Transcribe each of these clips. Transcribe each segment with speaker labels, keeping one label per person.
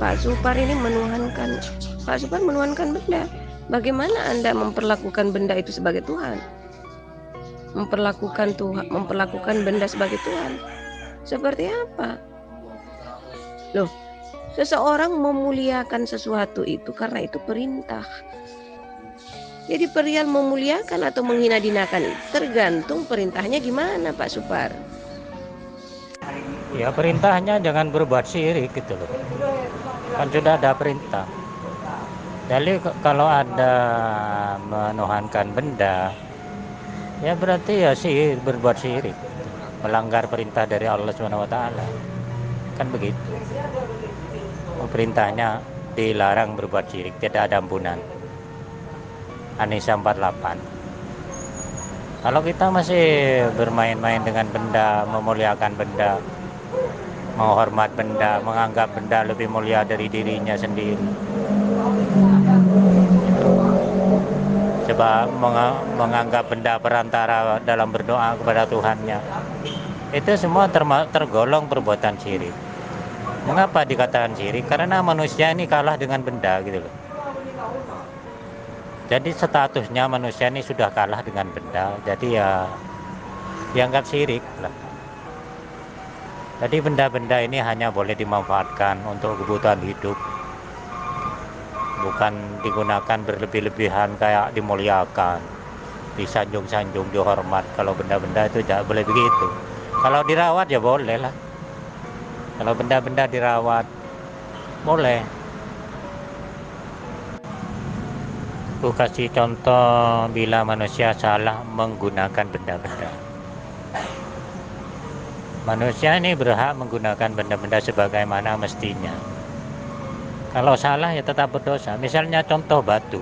Speaker 1: Pak Supar ini menuhankan, Pak Supar menuhankan benda. Bagaimana Anda memperlakukan benda itu sebagai Tuhan? Memperlakukan benda sebagai Tuhan. Seperti apa? Loh, seseorang memuliakan sesuatu itu karena itu perintah. Jadi perihal memuliakan atau menghina-hinakan itu tergantung perintahnya gimana, Pak Supar.
Speaker 2: Ya perintahnya jangan berbuat syirik gitu loh. Kan sudah ada perintah. Jadi kalau ada menuhankan benda, ya berarti ya sih berbuat syirik, melanggar perintah dari Allah Subhanahu wa taala. Kan begitu. Perintahnya dilarang berbuat syirik, tidak ada ampunan. An-Nisa 48. Kalau kita masih bermain-main dengan benda, memuliakan benda, menghormat benda, menganggap benda lebih mulia dari dirinya sendiri, coba menganggap benda perantara dalam berdoa kepada Tuhannya, itu semua tergolong perbuatan syirik. Mengapa dikatakan syirik? Karena manusia ini kalah dengan benda gitu loh. Jadi statusnya manusia ini sudah kalah dengan benda, jadi ya dianggap syirik lah. Jadi benda-benda ini hanya boleh dimanfaatkan untuk kebutuhan hidup, bukan digunakan berlebih-lebihan kayak dimuliakan, disanjung-sanjung, dihormat. Kalau benda-benda itu tidak boleh begitu. Kalau dirawat ya boleh lah. Kalau benda-benda dirawat boleh. Aku kasih contoh bila manusia salah menggunakan benda-benda. Manusia ini berhak menggunakan benda-benda sebagaimana mestinya. Kalau salah ya tetap berdosa. Misalnya contoh batu.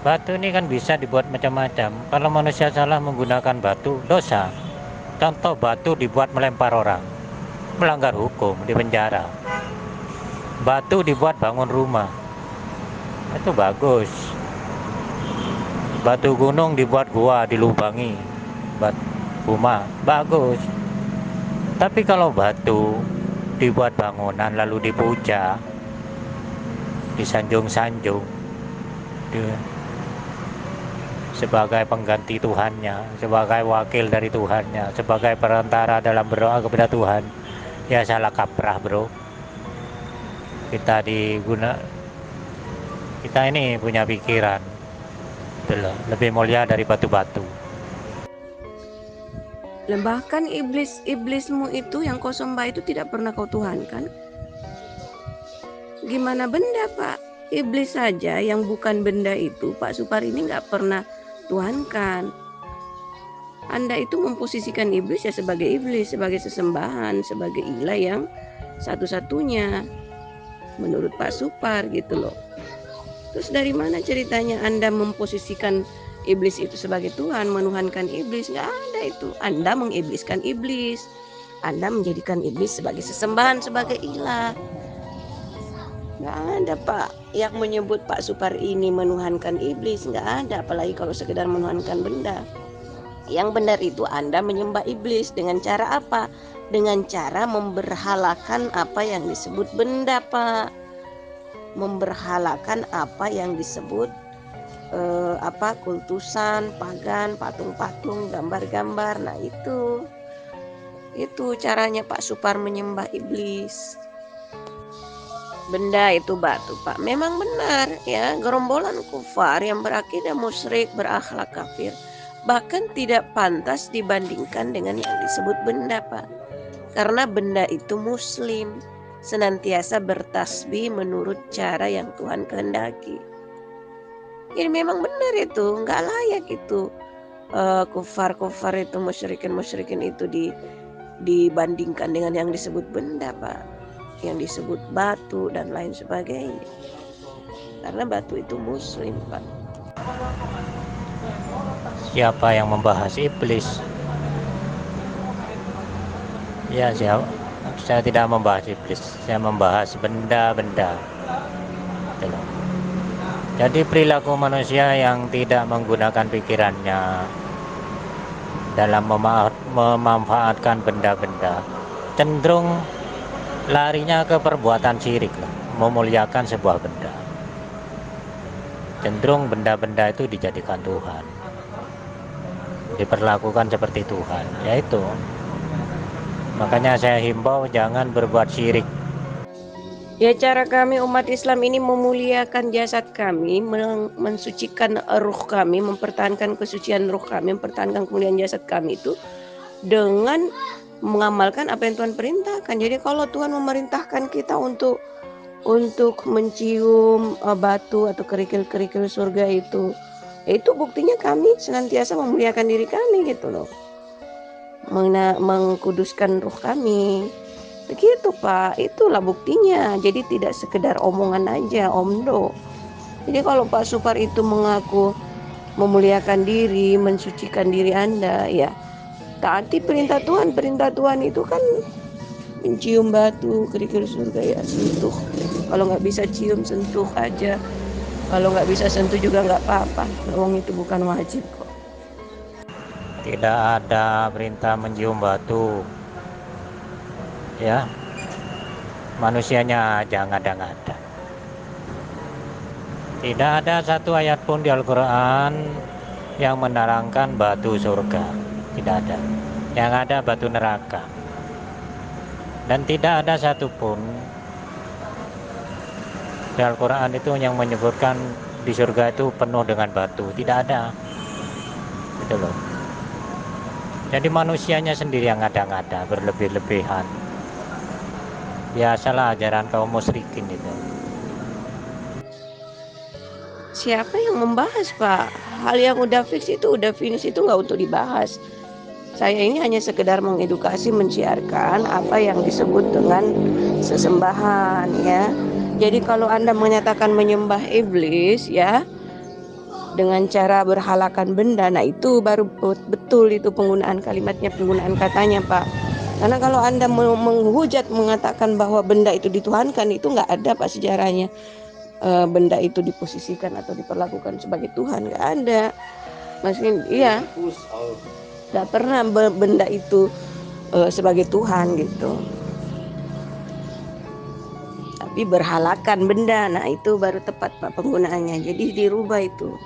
Speaker 2: Batu ini kan bisa dibuat macam-macam. Kalau manusia salah menggunakan batu, dosa. Contoh batu dibuat melempar orang, melanggar hukum, di penjara. Batu dibuat bangun rumah, itu bagus. Batu gunung dibuat gua, dilubangi, rumah, bagus. Tapi kalau batu dibuat bangunan lalu dipuja, disanjung-sanjung, sebagai pengganti Tuhannya, sebagai wakil dari Tuhannya, sebagai perantara dalam berdoa kepada Tuhan, ya salah kaprah bro. Kita ini punya pikiran lebih mulia dari batu-batu.
Speaker 1: Bahkan iblismu itu yang kau sembah itu tidak pernah kau tuhankan. Gimana benda, Pak? Iblis saja yang bukan benda itu Pak Supar ini nggak pernah tuhankan. Anda itu memposisikan iblis ya sebagai iblis, sebagai sesembahan, sebagai ilah yang satu-satunya menurut Pak Supar gitu loh. Terus dari mana ceritanya Anda memposisikan iblis itu sebagai Tuhan, menuhankan iblis? Nggak ada itu. Anda mengibliskan iblis. Anda menjadikan iblis sebagai sesembahan, sebagai ilah. Nggak ada Pak yang menyebut Pak Supar ini menuhankan iblis. Nggak ada, apalagi kalau sekedar menuhankan benda. Yang benar itu Anda menyembah iblis dengan cara apa? Dengan cara memberhalakan apa yang disebut benda, Pak. Memberhalakan apa yang disebut kultusan, pagan, patung-patung, gambar-gambar. Nah itu caranya Pak Supar menyembah iblis. Benda itu batu, Pak. Memang benar ya, gerombolan kufar yang berakidah musyrik, berakhlak kafir, bahkan tidak pantas dibandingkan dengan yang disebut benda, Pak. Karena benda itu muslim, senantiasa bertasbih menurut cara yang Tuhan kehendaki. Ini memang benar itu, nggak layak itu kufar-kufar itu, musyrikin itu dibandingkan dengan yang disebut benda, Pak. Yang disebut batu dan lain sebagainya. Karena batu itu muslim, Pak.
Speaker 2: Siapa yang membahas iblis? Ya, saya tidak membahas iblis, saya membahas benda-benda. Jadi perilaku manusia yang tidak menggunakan pikirannya dalam memanfaatkan benda-benda cenderung larinya ke perbuatan syirik lah, memuliakan sebuah benda. Cenderung benda-benda itu dijadikan Tuhan, diperlakukan seperti Tuhan. Yaitu makanya saya himbau jangan berbuat syirik.
Speaker 1: Ya, cara kami umat Islam ini memuliakan jasad kami, mensucikan ruh kami, mempertahankan kesucian ruh kami, mempertahankan kemuliaan jasad kami itu dengan mengamalkan apa yang Tuhan perintahkan. Jadi kalau Tuhan memerintahkan kita untuk mencium batu atau kerikil-kerikil surga itu buktinya kami senantiasa memuliakan diri kami gitu loh, mengkuduskan ruh kami. Begitu Pak, itulah buktinya. Jadi tidak sekedar omongan aja, omdo. Jadi kalau Pak Supar itu mengaku memuliakan diri, mensucikan diri Anda, ya taati perintah Tuhan. Perintah Tuhan itu kan mencium batu, kerikil surga, ya sentuh. Kalau nggak bisa cium, sentuh aja. Kalau nggak bisa sentuh juga nggak apa-apa. Wong itu bukan wajib kok.
Speaker 2: Tidak ada perintah mencium batu, ya. Manusianya aja ngada-ngada. Tidak ada satu ayat pun di Al-Quran yang menerangkan batu surga. Tidak ada. Yang ada batu neraka. Dan tidak ada satupun di Al-Quran itu yang menyebutkan di surga itu penuh dengan batu. Tidak ada. Gitu loh. Jadi manusianya sendiri yang ngada-ngada, berlebih-lebihan. Biasalah ajaran kaum musyrikin itu.
Speaker 1: Siapa yang membahas Pak? Hal yang udah fix itu, udah finish itu nggak untuk dibahas. Saya ini hanya sekedar mengedukasi, mensiarkan apa yang disebut dengan sesembahan, ya. Jadi kalau Anda menyatakan menyembah iblis, ya, dengan cara berhalakan benda, nah itu baru betul itu penggunaan kalimatnya, penggunaan katanya Pak. Karena kalau Anda menghujat mengatakan bahwa benda itu dituhankan, itu nggak ada Pak sejarahnya. Benda itu diposisikan atau diperlakukan sebagai Tuhan, nggak ada. Maksudnya iya, nggak pernah benda itu sebagai Tuhan gitu. Tapi berhalakan benda, nah itu baru tepat Pak penggunaannya. Jadi dirubah itu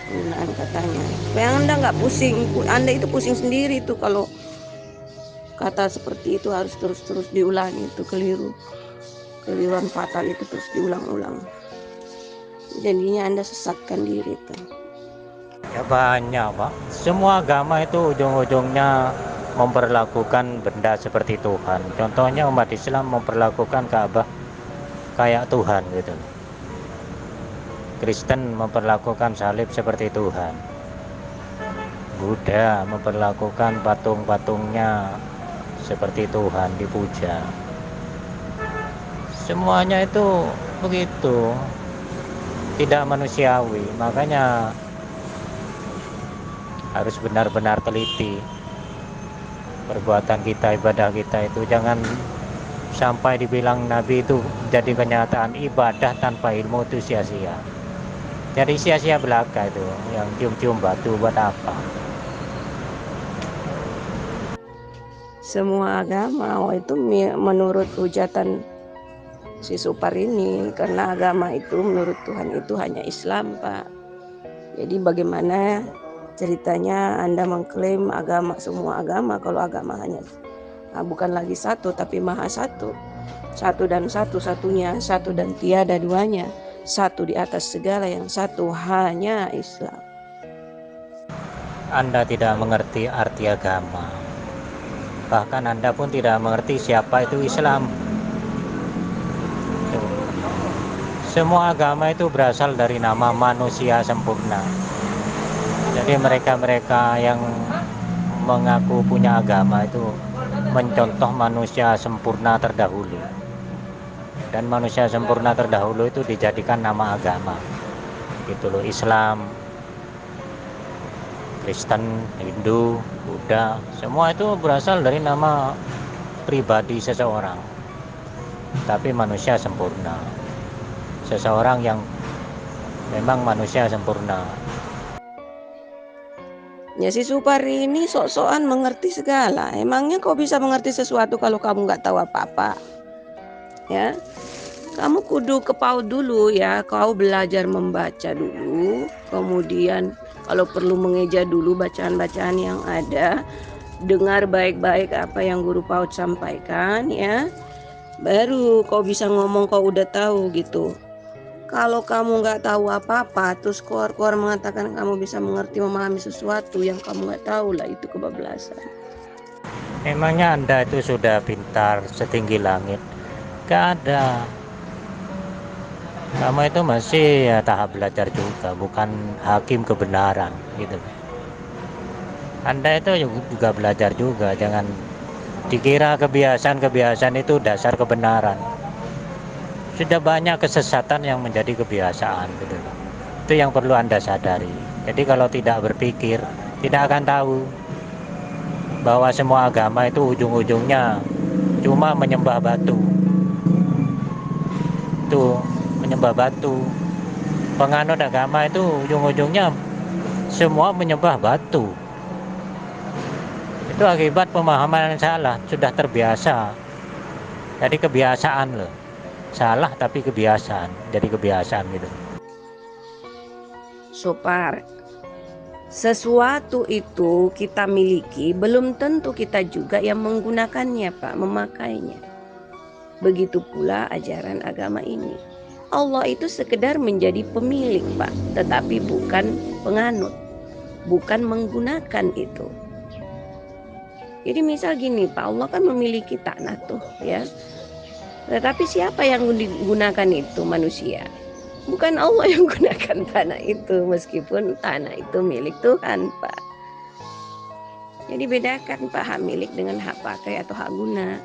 Speaker 1: penggunaan katanya. Supaya Anda nggak pusing, Anda itu pusing sendiri tuh kalau kata seperti itu harus terus-terus diulangi, itu keliru. Keliruan fatal itu terus diulang-ulang. Jadinya Anda sesatkan diri tuh.
Speaker 2: Ya banyak Pak. Semua agama itu ujung-ujungnya memperlakukan benda seperti Tuhan. Contohnya umat Islam memperlakukan Ka'bah kayak Tuhan gitu. Kristen memperlakukan salib seperti Tuhan. Buddha memperlakukan patung-patungnya seperti Tuhan, dipuja. Semuanya itu begitu, tidak manusiawi. Makanya harus benar-benar teliti perbuatan kita, ibadah kita itu. Jangan sampai dibilang Nabi itu jadi kenyataan ibadah tanpa ilmu itu sia-sia. Jadi sia-sia belaka itu, yang cium-cium batu buat apa?
Speaker 1: Semua agama itu menurut hujatan si Supar ini, karena agama itu menurut Tuhan itu hanya Islam Pak. Jadi bagaimana ceritanya Anda mengklaim agama, semua agama, kalau agama hanya bukan lagi satu tapi maha satu. Satu dan satu-satunya, satu dan tiada duanya, satu di atas segala, yang satu hanya Islam.
Speaker 2: Anda tidak mengerti arti agama. Bahkan Anda pun tidak mengerti siapa itu Islam. Semua agama itu berasal dari nama manusia sempurna. Jadi mereka-mereka yang mengaku punya agama itu mencontoh manusia sempurna terdahulu. Dan manusia sempurna terdahulu itu dijadikan nama agama. Gitu loh, Islam, Kristen, Hindu, Buddha, semua itu berasal dari nama pribadi seseorang. Tapi manusia sempurna. Seseorang yang memang manusia sempurna.
Speaker 1: Ya si Supar ini sok-sokan mengerti segala. Emangnya kau bisa mengerti sesuatu kalau kamu nggak tahu apa-apa? ya. Kamu kudu kepaut dulu ya, kau belajar membaca dulu, kemudian kalau perlu mengeja dulu bacaan-bacaan yang ada, dengar baik-baik apa yang guru PAUD sampaikan ya, baru kau bisa ngomong kau udah tahu gitu. Kalau kamu nggak tahu apa-apa, terus keluar-keluar mengatakan kamu bisa mengerti memahami sesuatu yang kamu nggak tahu, lah itu kebablasan.
Speaker 2: Emangnya Anda itu sudah pintar setinggi langit? Gak ada. Kamu itu masih ya tahap belajar juga, bukan hakim kebenaran gitu. Anda itu juga belajar juga, jangan dikira kebiasaan-kebiasaan itu dasar kebenaran. Sudah banyak kesesatan yang menjadi kebiasaan gitu. Itu yang perlu Anda sadari. Jadi kalau tidak berpikir, tidak akan tahu bahwa semua agama itu ujung-ujungnya cuma menyembah batu. Itu menyembah batu. Penganut agama itu ujung-ujungnya semua menyembah batu. Itu akibat pemahaman yang salah, sudah terbiasa. Jadi kebiasaan loh. Salah tapi kebiasaan, jadi kebiasaan gitu.
Speaker 1: Sopar, sesuatu itu kita miliki belum tentu kita juga yang menggunakannya, Pak, memakainya. Begitu pula ajaran agama ini. Allah itu sekedar menjadi pemilik, Pak, tetapi bukan penganut, bukan menggunakan itu. Jadi misal gini, Pak, Allah kan memiliki tanah tuh ya. Tetapi siapa yang digunakan itu? Manusia. Bukan Allah yang gunakan tanah itu, meskipun tanah itu milik Tuhan, Pak. Jadi bedakan Pak, hak milik dengan hak pakai atau hak guna.